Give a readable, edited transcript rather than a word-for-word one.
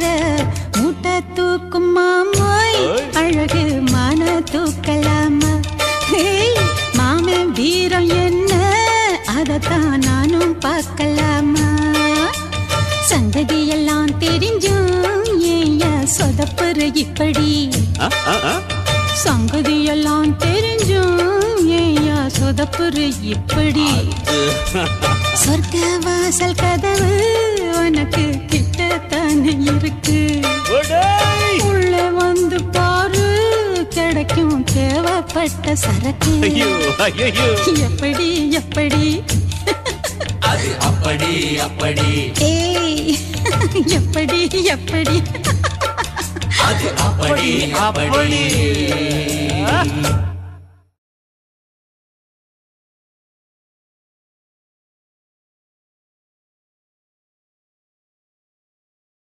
பார மூட்டை தூக்கும் மாமோய் அழகு மான தூக்கலாமா மாமன் வீரம் என்ன அதத்தான் நானும் பார்க்கலாமா சங்கதியெல்லாம் தெரிஞ்சும் ஏயா சொதப்புற இப்படி சங்கதியெல்லாம் தெரிஞ்சும் ஏயா சொதப்புற இப்படி சொர்க்க வாசல் கதவு உனக்கு கிட்டத்தானே இருக்கு உள்ள வந்து பாரு கிடைக்கும் தேவைப்பட்ட சரக்கு எப்படி எப்படி அப்படி அப்படி ஏய் எப்படி எப்படி அது அப்படி அப்படி